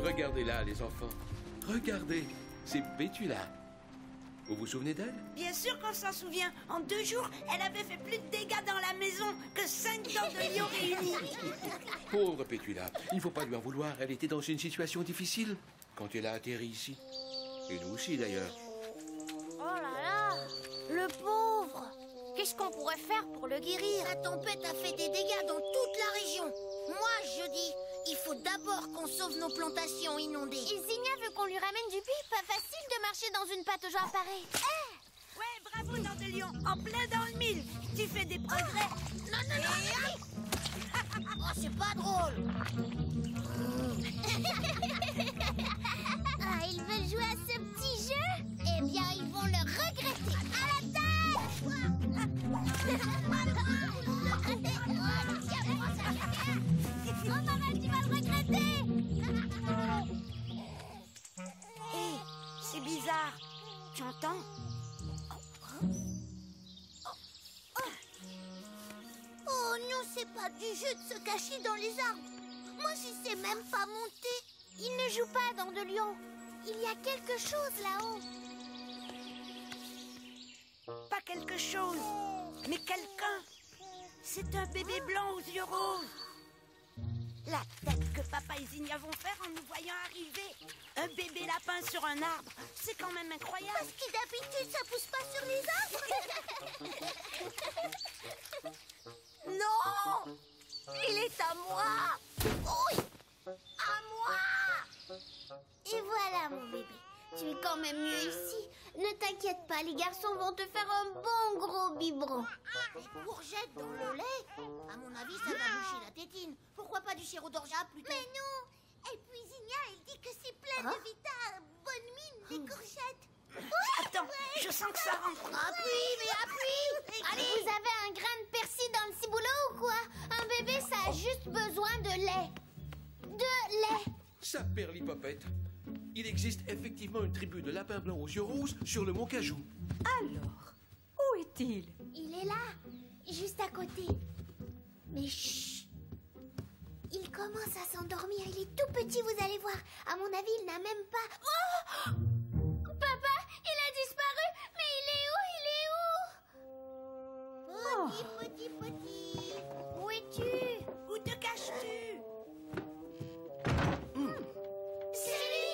Regardez-la, les enfants. Regardez, c'est Pétula. Vous vous souvenez d'elle? Bien sûr qu'on s'en souvient. En 2 jours, elle avait fait plus de dégâts dans la maison que 5 dents de lion réunies. Pauvre Pétula, il ne faut pas lui en vouloir. Elle était dans une situation difficile quand elle a atterri ici. Et nous aussi, d'ailleurs. Oh là là, le pauvre. Qu'est-ce qu'on pourrait faire pour le guérir? La tempête a fait des dégâts dans toute la région. Moi, je dis, il faut d'abord qu'on sauve nos plantations inondées. Isigna veut qu'on lui ramène du puits. Pas facile de marcher dans une pâte genre pareille. Ouais, bravo, dents de lion. En plein dans le mille. Tu fais des progrès. Non, non, non. Oh, c'est pas drôle. Ah, ils veulent jouer à ce petit jeu? Eh bien, ils vont le regretter. À l'attaque! Oh, maman, tu vas le regretter! Hé, c'est bizarre. Tu entends? Oh non, c'est pas du jeu de se cacher dans les arbres. Moi, je sais même pas monter. Il ne joue pas dans de lion. Il y a quelque chose là-haut. Pas quelque chose, mais quelqu'un. C'est un bébé blanc aux yeux roses. La tête que papa et Zinnia vont faire en nous voyant arriver. Un bébé lapin sur un arbre, c'est quand même incroyable. Parce que d'habitude, ça pousse pas sur les arbres. Non! Il est à moi! Oui! À moi! Et voilà, mon bébé. Tu es quand même mieux ici. Ne t'inquiète pas, les garçons vont te faire un bon gros biberon. Des courgettes dans le lait? À mon avis, ça va boucher la tétine. Pourquoi pas du sirop d'orgeat plutôt? Mais non! Et puis Zinnia, elle dit que c'est plein de vita. Bonne mine, des courgettes. Attends, je sens que ça rentre. Appuie, mais appuie! Allez! Vous avez un grain de persil dans le ciboulot ou quoi? Un bébé, ça a juste besoin de lait. De lait. Ça, Perlipopette. Il existe effectivement une tribu de lapins blancs aux yeux roses sur le mont Cajou. Alors, où est-il? Il est là, juste à côté. Mais chut! Il commence à s'endormir. Il est tout petit, vous allez voir. À mon avis, il n'a même pas... Oh! Papa, il a disparu. Mais il est où? Petit. Où es-tu? Où te caches-tu? C'est lui!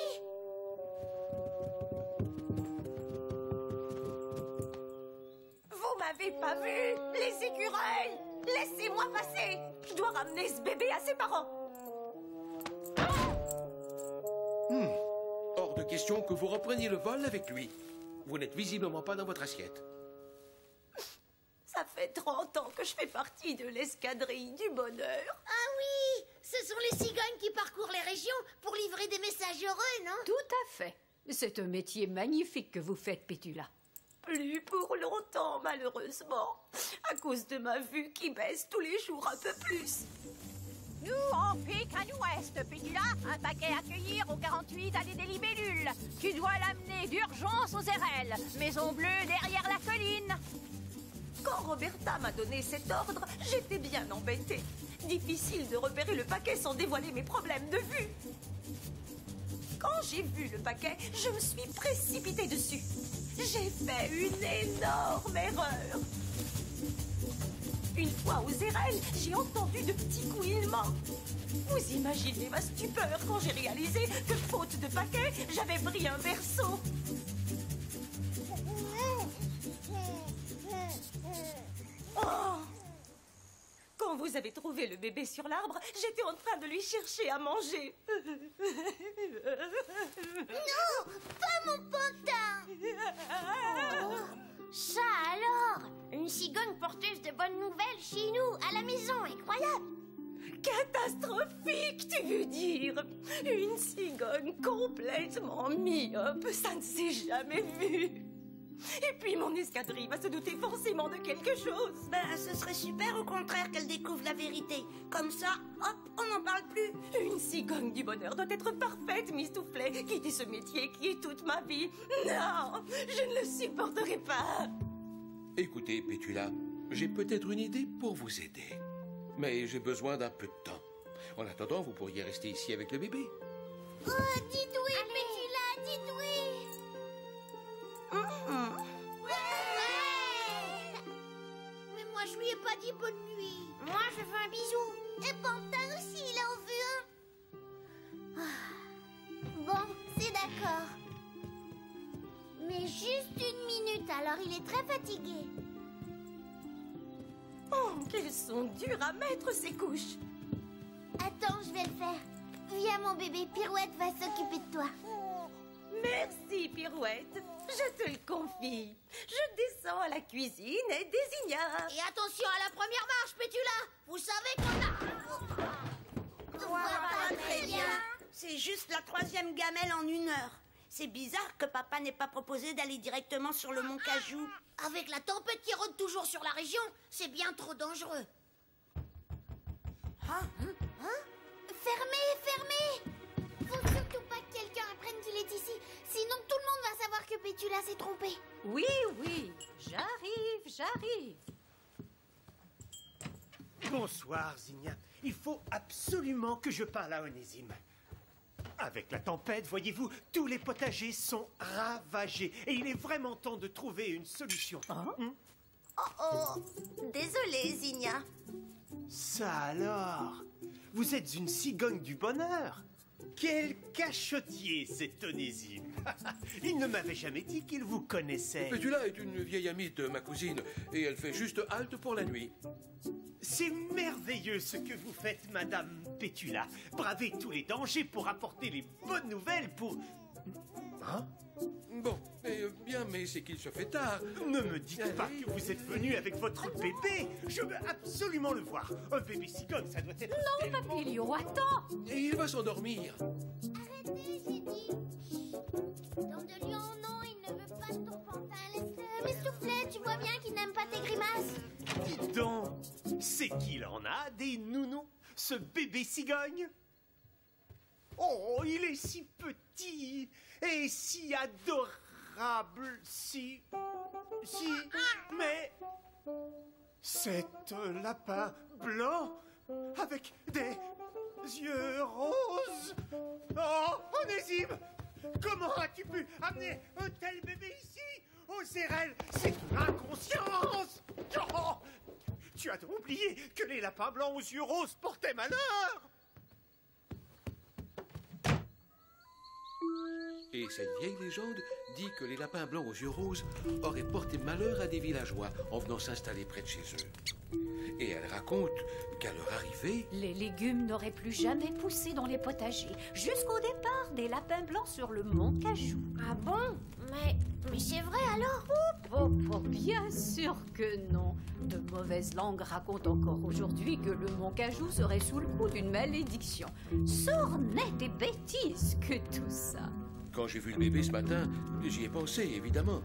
Vous m'avez pas vu, les écureuils! Laissez-moi passer! Je dois ramener ce bébé à ses parents! Hors de question que vous repreniez le vol avec lui. Vous n'êtes visiblement pas dans votre assiette. Ça fait 30 ans que je fais partie de l'escadrille du bonheur. Ah oui! Ce sont les cigognes qui parcourent les régions pour livrer des messages heureux, non? Tout à fait. C'est un métier magnifique que vous faites, Pétula. Plus pour longtemps, malheureusement. À cause de ma vue qui baisse tous les jours un peu plus. Nous, on pique à l'ouest, Pétula. Un paquet à cueillir au 48 allée des Libellules. Tu dois l'amener d'urgence aux RL. Maison Bleue derrière la colline. Quand Roberta m'a donné cet ordre, j'étais bien embêtée. Difficile de repérer le paquet sans dévoiler mes problèmes de vue. Quand j'ai vu le paquet, je me suis précipitée dessus. J'ai fait une énorme erreur. Une fois aux RL, j'ai entendu de petits couinements. Vous imaginez ma stupeur quand j'ai réalisé que, faute de paquet, j'avais pris un berceau. Oh! Quand vous avez trouvé le bébé sur l'arbre, j'étais en train de lui chercher à manger. Non! Pas mon pantin! Ça alors! Une cigogne porteuse de bonnes nouvelles chez nous, à la maison, incroyable! Catastrophique, tu veux dire? Une cigogne complètement myope, ça ne s'est jamais vu. Et puis mon escadrille va se douter forcément de quelque chose. Ben, ce serait super au contraire qu'elle découvre la vérité. Comme ça, hop, on n'en parle plus. Une cigogne du bonheur doit être parfaite, Miss Toufflet. Quitter ce métier qui est toute ma vie. Non, je ne le supporterai pas. Écoutez, Pétula, j'ai peut-être une idée pour vous aider. Mais j'ai besoin d'un peu de temps. En attendant, vous pourriez rester ici avec le bébé. Oh, dites oui, Pétula, dites oui. Ouais. Mais moi, je lui ai pas dit bonne nuit. Moi, je veux un bisou. Et Pantin aussi, il en veut un. Bon, c'est d'accord. Mais juste une minute, alors il est très fatigué. Oh, qu'elles sont dures à mettre, ces couches. Attends, je vais le faire. Viens, mon bébé, Pirouette va s'occuper de toi. Merci, Pirouette. Je te le confie. Je descends à la cuisine et désigna. Et attention à la première marche, Pétula. Vous savez qu'on a... On voit pas très bien. C'est juste la 3e gamelle en 1 heure. C'est bizarre que papa n'ait pas proposé d'aller directement sur le mont Cajou. Avec la tempête qui rôde toujours sur la région, c'est bien trop dangereux. Fermez, fermez. Faut surtout pas que quelqu'un apprenne qu'il est ici. Sinon, tout le monde va savoir que Pétula s'est trompé. Oui, oui, j'arrive. Bonsoir, Zinnia. Il faut absolument que je parle à Onésime. Avec la tempête, voyez-vous, tous les potagers sont ravagés. Et il est vraiment temps de trouver une solution. Oh, désolée, Zinnia. Ça alors? Vous êtes une cigogne du bonheur. Quel cachotier, cet Onésime. Il ne m'avait jamais dit qu'il vous connaissait. Pétula est une vieille amie de ma cousine et elle fait juste halte pour la nuit. C'est merveilleux ce que vous faites, Madame Pétula. Bravez tous les dangers pour apporter les bonnes nouvelles pour... Hein? Bon, bien, mais c'est qu'il se fait tard. Ne me dites pas que vous êtes venu avec votre bébé. Je veux absolument le voir. Un bébé cigogne, ça doit être... Non, Papilio, attends. Et il va s'endormir. Arrêtez, j'ai dit. Dans de lion, non, il ne veut pas de ton pantin. Laisse-le m'essouffler, tu vois bien qu'il n'aime pas tes grimaces. Dis donc, c'est qu'il en a des nounous, ce bébé cigogne. Oh, il est si petit et si adorable, mais c'est un lapin blanc avec des yeux roses. Oh, Onésime, comment as-tu pu amener un tel bébé ici? Oh, Zérel, c'est une inconscience. Oh, tu as donc oublié que les lapins blancs aux yeux roses portaient malheur. Et cette vieille légende dit que les lapins blancs aux yeux roses auraient porté malheur à des villageois en venant s'installer près de chez eux. Et elle raconte qu'à leur arrivée... Les légumes n'auraient plus jamais poussé dans les potagers, jusqu'au départ des lapins blancs sur le mont Cajou. Ah bon? Mais c'est vrai alors? Oh, bien sûr que non. De mauvaises langues racontent encore aujourd'hui que le mont Cajou serait sous le coup d'une malédiction. Sornettes et bêtises que tout ça. Quand j'ai vu le bébé ce matin, j'y ai pensé, évidemment.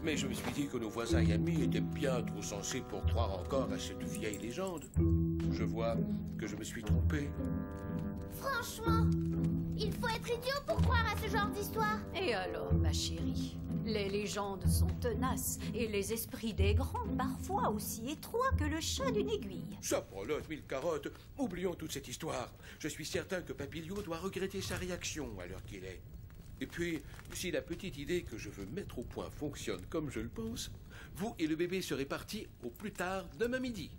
Mais je me suis dit que nos voisins et amis étaient bien trop sensés pour croire encore à cette vieille légende. Je vois que je me suis trompé. Franchement, il faut être idiot pour croire à ce genre d'histoire. Et alors, ma chérie, les légendes sont tenaces et les esprits des grands parfois aussi étroits que le chat d'une aiguille. Saprolotte, mille carottes, oublions toute cette histoire. Je suis certain que Papilio doit regretter sa réaction à l'heure qu'il est. Et puis, si la petite idée que je veux mettre au point fonctionne comme je le pense, vous et le bébé serez partis au plus tard demain midi.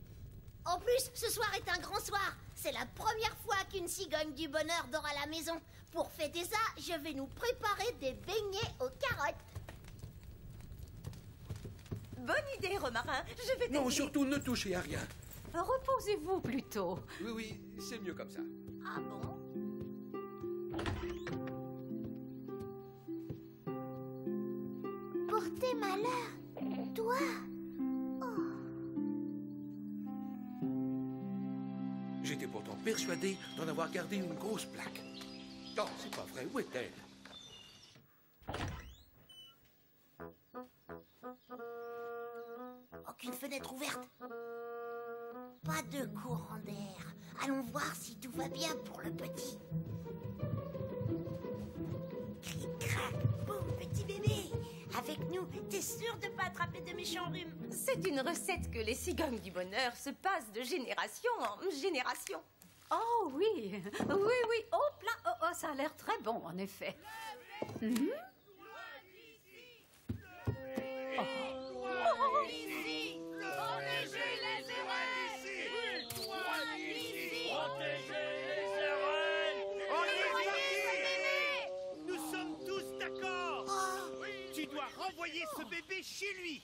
En plus, ce soir est un grand soir. C'est la première fois qu'une cigogne du bonheur dort à la maison. Pour fêter ça, je vais nous préparer des beignets aux carottes. Bonne idée, Romarin. Je vais Non, t'aider. surtout ne touchez à rien. Reposez-vous plutôt. Oui, c'est mieux comme ça. Ah bon? Porter malheur, toi? J'étais pourtant persuadé d'en avoir gardé une grosse plaque. Oh, c'est pas vrai, où est-elle? Aucune fenêtre ouverte. Pas de courant d'air. Allons voir si tout va bien pour le petit. Cric-crac, boum, petit bébé. Avec nous, t'es sûr de pas attraper de méchants rhumes? C'est une recette que les cigognes du bonheur se passent de génération en génération. Oh oui, oui, hop là, Oh, ça a l'air très bon, en effet. Nous sommes tous d'accord. Tu dois renvoyer ce bébé chez lui.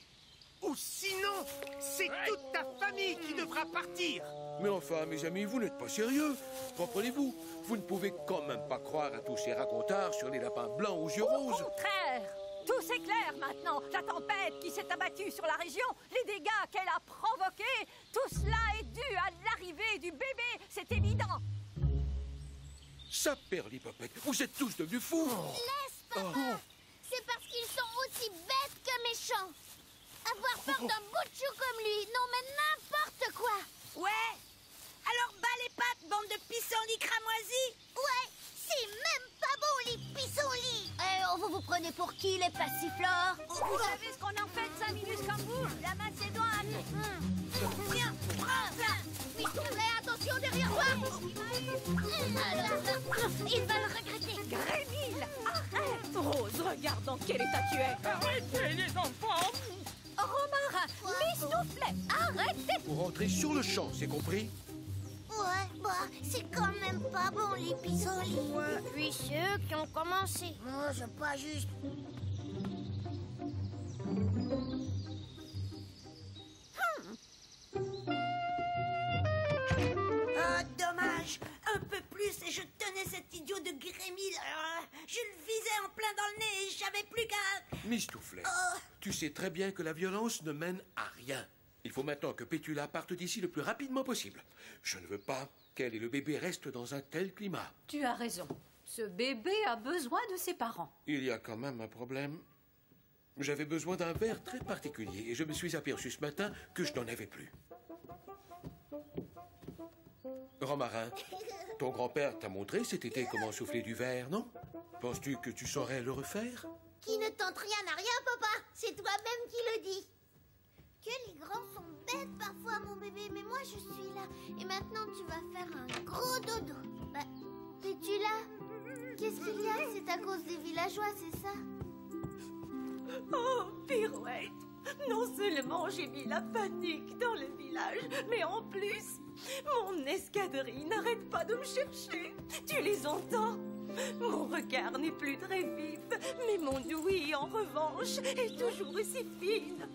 Ou sinon, c'est toute ta famille qui devra partir. Mais enfin, mes amis, vous n'êtes pas sérieux. Comprenez-vous, vous ne pouvez quand même pas croire à tous ces racontards sur les lapins blancs aux yeux Au roses. contraire, tout s'éclaire maintenant. La tempête qui s'est abattue sur la région, les dégâts qu'elle a provoqués, tout cela est dû à l'arrivée du bébé, c'est évident. Ça, Perlipopette, vous êtes tous devenus fous. Laisse, papa. C'est parce qu'ils sont aussi bêtes que méchants. Avoir peur d'un bout de chou comme lui, non mais n'importe quoi. Ouais. Alors bas les pattes, bande de pissenlits cramoisis. Ouais, c'est même pas bon les pissenlits. Vous vous prenez pour qui les passiflores? Vous savez ce qu'on en fait de 5 minutes comme vous, la Macédoine. Tiens, prends ça. Mistoufflet, attention derrière toi. Il va le regretter. Gréville, arrête. Rose, regarde dans quel état tu es. Arrêtez les enfants. Romarin, Mistoufflet, arrêtez. Vous rentrez sur le champ, c'est compris? Ouais, bah, c'est quand même pas bon les pissenlits. Ouais, puis c'est eux qui ont commencé. Moi, c'est pas juste. Ah, dommage. Un peu plus et je tenais cet idiot de Grémil. Je le visais en plein dans le nez et j'avais plus qu'à... Mistouflet, tu sais très bien que la violence ne mène à rien. Il faut maintenant que Pétula parte d'ici le plus rapidement possible. Je ne veux pas qu'elle et le bébé restent dans un tel climat. Tu as raison. Ce bébé a besoin de ses parents. Il y a quand même un problème. J'avais besoin d'un verre très particulier et je me suis aperçu ce matin que je n'en avais plus. Romarin, ton grand-père t'a montré cet été comment souffler du verre, non? Penses-tu que tu saurais le refaire? Qui ne tente rien à rien, papa. C'est toi-même qui le dis. Que les grands sont bêtes parfois, mon bébé, mais moi je suis là. Et maintenant tu vas faire un gros dodo. Bah, es-tu là? Qu'est-ce qu'il y a? C'est à cause des villageois, c'est ça? Oh, Pirouette, non seulement j'ai mis la panique dans le village, mais en plus, mon escadrille n'arrête pas de me chercher. Tu les entends? Mon regard n'est plus très vif, mais mon ouïe, en revanche, est toujours aussi fine.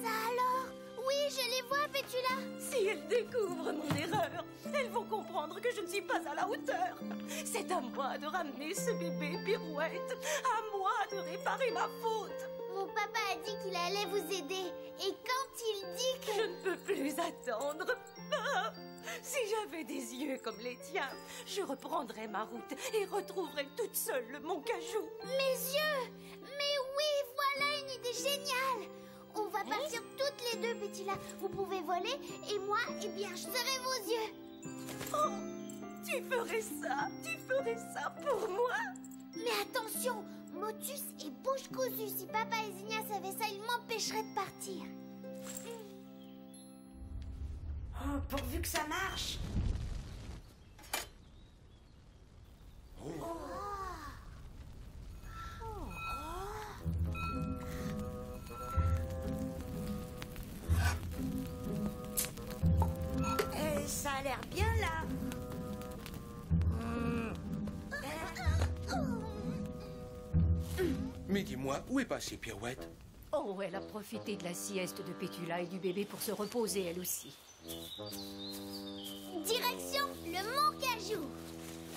Ça alors? Oui, je les vois, Pétula. Si elles découvrent mon erreur, elles vont comprendre que je ne suis pas à la hauteur. C'est à moi de ramener ce bébé, Pirouette. À moi de réparer ma faute. Mon papa a dit qu'il allait vous aider. Et quand il dit que... Je ne peux plus attendre. Ah, si j'avais des yeux comme les tiens, je reprendrais ma route et retrouverais toute seule mon cajou. Mes yeux! Mais oui, voilà une idée géniale! On va partir toutes les deux, Pétula. Vous pouvez voler et moi, eh bien, je serai vos yeux. Oh, tu ferais ça pour moi? Mais attention, Motus et bouche cousue. Si papa et Zinnia savaient ça, ils m'empêcheraient de partir. Oh, pourvu que ça marche. Ça a l'air bien là. Mais dis-moi, où est passée Pirouette? Oh, elle a profité de la sieste de Pétula et du bébé pour se reposer, elle aussi. Direction le Mont Cajou.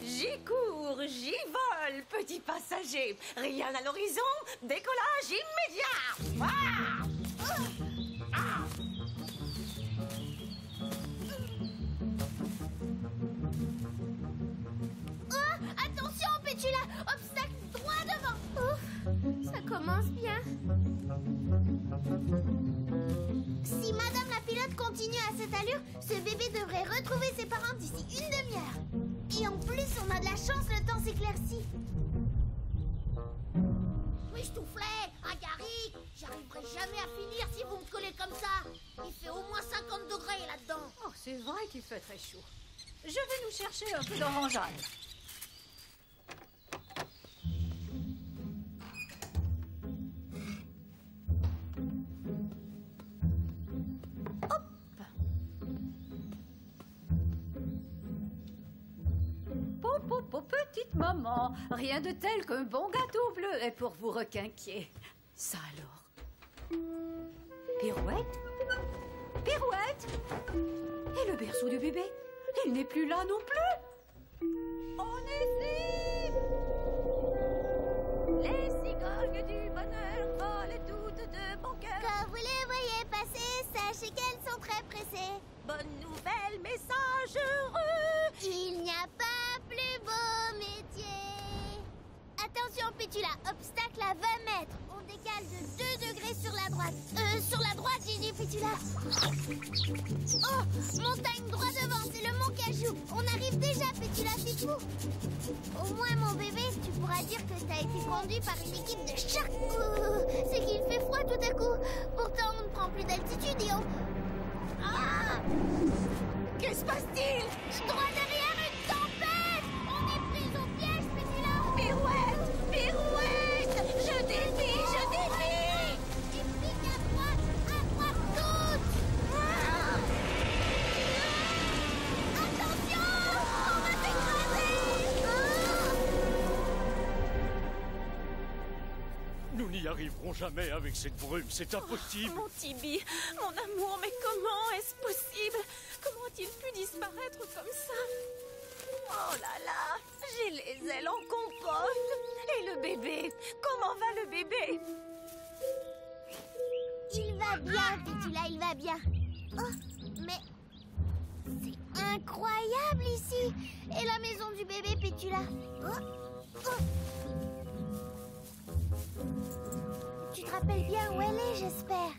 J'y cours, j'y vole, petit passager. Rien à l'horizon, décollage immédiat. Ah! Oh, attention, Pétula. Obstacle droit devant. Ouf, ça commence bien. Si Madame la pilote continue à cette allure, ce bébé devrait retrouver ses parents d'ici une demi-heure. Et en plus, on a de la chance, le temps s'éclaircit. Mistoufflet, Agaric, j'arriverai jamais à finir si vous me collez comme ça. Il fait au moins 50 degrés là-dedans. Oh, c'est vrai qu'il fait très chaud. Je vais nous chercher un peu d'orangeade. petite maman. Rien de tel qu'un bon gâteau bleu est pour vous requinquer. Ça alors. Pirouette? Pirouette? Et le berceau du bébé? Il n'est plus là non plus. Onésime! Les cigognes du bonheur volent toutes de bon cœur. Quand vous les voyez passer, sachez qu'elles sont très pressées. Bonne nouvelle, message heureux. Il n'y a pas plus beau métier. Attention, Pétula, obstacle à 20 mètres. On décale de 2 degrés sur la droite. Sur la droite, j'ai dit, Pétula. Oh, montagne droit devant, c'est le mont Cajou. On arrive déjà, Pétula, c'est fou. Au moins, mon bébé, tu pourras dire que t'as été conduit par une équipe de choc. C'est qu'il fait froid tout à coup. Pourtant, on ne prend plus d'altitude et on... Ah! Que se passe-t-il? Droit derrière une tempête! On est pris au piège, Pétula! Pirouette! Pirouette! Je défie! Je défie! Il pique à droite toute! Ah! Attention! On va s'écraser! Nous n'y arriverons jamais avec cette brume, c'est impossible. Mon Tibi, mon amour, mais comment est-ce possible? Comment a-t-il pu disparaître comme ça? Oh là là, j'ai les ailes en compote. Et le bébé? Comment va le bébé? Il va bien, Pétula, il va bien. Oh, mais c'est incroyable ici. Et la maison du bébé, Pétula? Oh, oh. Tu te rappelles bien où elle est, j'espère?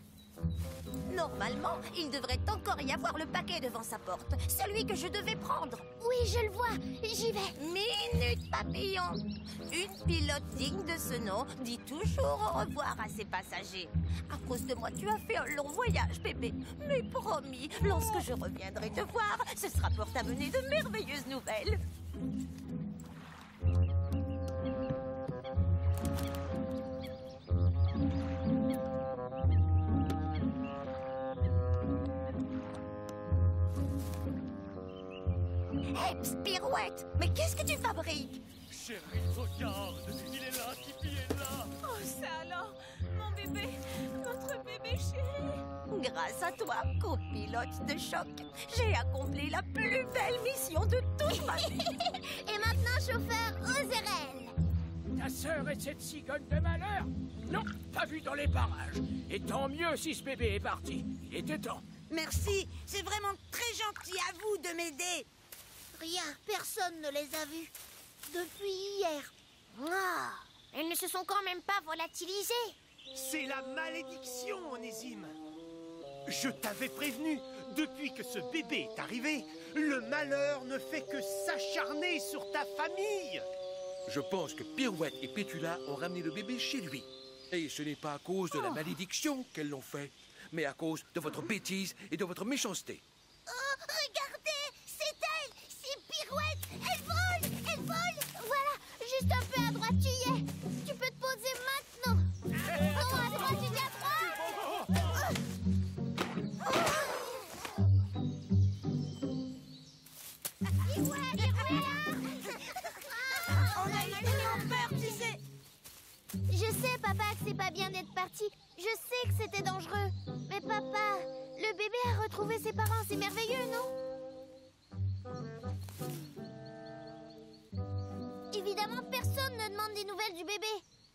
Normalement, il devrait encore y avoir le paquet devant sa porte. Celui que je devais prendre. Oui, je le vois. J'y vais. Minute papillon. Une pilote digne de ce nom dit toujours au revoir à ses passagers. À cause de moi, tu as fait un long voyage, bébé. Mais promis, lorsque je reviendrai te voir, ce sera pour t'amener de merveilleuses nouvelles. Hé, Pirouette, mais qu'est-ce que tu fabriques? Chérie, regarde, il est là, Tibi est là. Oh, ça alors, mon bébé, notre bébé chéri. Grâce à toi, copilote de choc, j'ai accompli la plus belle mission de toute ma vie. Et maintenant, chauffeur Ozerel. Ta sœur est cette cigogne de malheur? Non, pas vu dans les parages. Et tant mieux si ce bébé est parti. Il était temps. Merci, c'est vraiment très gentil à vous de m'aider. Rien, personne ne les a vus. Depuis hier. Ah, elles ne se sont quand même pas volatilisées. C'est la malédiction, Onésime. Je t'avais prévenu. Depuis que ce bébé est arrivé, le malheur ne fait que s'acharner sur ta famille. Je pense que Pirouette et Pétula ont ramené le bébé chez lui. Et ce n'est pas à cause de la malédiction qu'elles l'ont fait, mais à cause de votre bêtise et de votre méchanceté. Oh, regardez, c'est elle, c'est Pirouette. Elle vole, elle vole. Voilà, juste un peu à droite, tu y es. Tu peux te poser maintenant. Non, à droite, tu dis à droite. Pirouette, Pirouette. On a eu tellement peur, tu sais. Je sais, papa, que c'est pas bien d'être parti. Je sais que c'était dangereux. Mais papa, le bébé a retrouvé ses parents. C'est merveilleux, non? Évidemment, personne ne demande des nouvelles du bébé.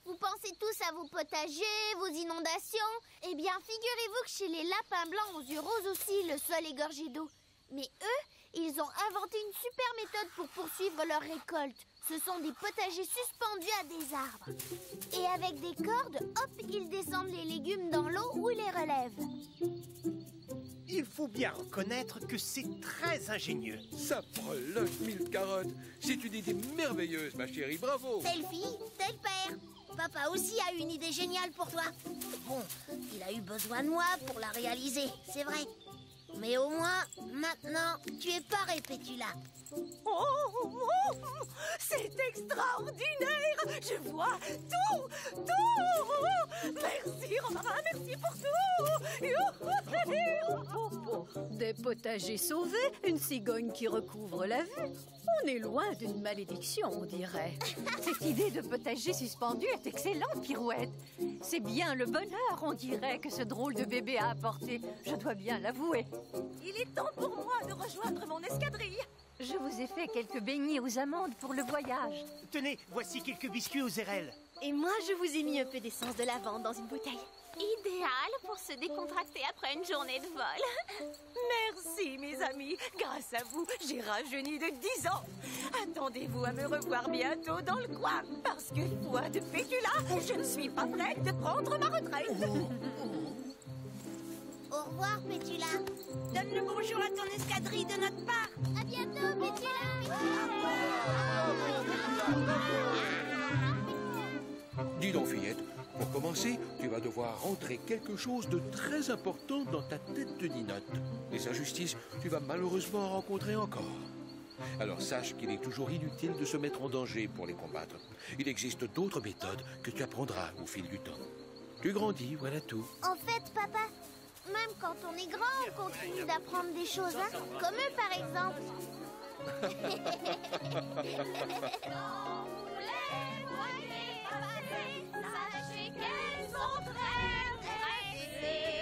Vous pensez tous à vos potagers, vos inondations. Eh bien, figurez-vous que chez les lapins blancs aux yeux roses aussi, le sol est gorgé d'eau. Mais eux, ils ont inventé une super méthode pour poursuivre leur récolte. Ce sont des potagers suspendus à des arbres. Et avec des cordes, hop, ils descendent les légumes dans l'eau ou les relèvent. Il faut bien reconnaître que c'est très ingénieux. Ça breloque mille carottes. C'est une idée merveilleuse, ma chérie. Bravo. Telle fille, tel père. Papa aussi a une idée géniale pour toi. Bon, il a eu besoin de moi pour la réaliser, c'est vrai. Mais au moins, maintenant, tu es paré, Pétula. Oh, c'est extraordinaire! Je vois tout. Merci, Romarin, merci pour tout. Des potagers sauvés, une cigogne qui recouvre la vue. On est loin d'une malédiction, on dirait. Cette idée de potager suspendu est excellente, Pirouette. C'est bien le bonheur, on dirait, que ce drôle de bébé a apporté. Je dois bien l'avouer. Il est temps pour moi de rejoindre mon escadrille. Je vous ai fait quelques beignets aux amandes pour le voyage. Tenez, voici quelques biscuits aux érelles. Et moi, je vous ai mis un peu d'essence de lavande dans une bouteille. Idéal pour se décontracter après une journée de vol. Merci, mes amis. Grâce à vous, j'ai rajeuni de 10 ans. Attendez-vous à me revoir bientôt dans le coin. Parce que, foi de Pétula, je ne suis pas prête de prendre ma retraite. Au revoir, Pétula. Donne le bonjour à ton escadrille de notre part. À bientôt, Pétula. Dis donc, fillette, pour commencer, tu vas devoir rentrer quelque chose de très important dans ta tête de ninotte. Les injustices, tu vas malheureusement en rencontrer encore. Alors sache qu'il est toujours inutile de se mettre en danger pour les combattre. Il existe d'autres méthodes que tu apprendras au fil du temps. Tu grandis, voilà tout. En fait, papa, même quand on est grand, on continue d'apprendre des choses, hein, comme eux, par exemple. Sachez qu'elles sont très pressées.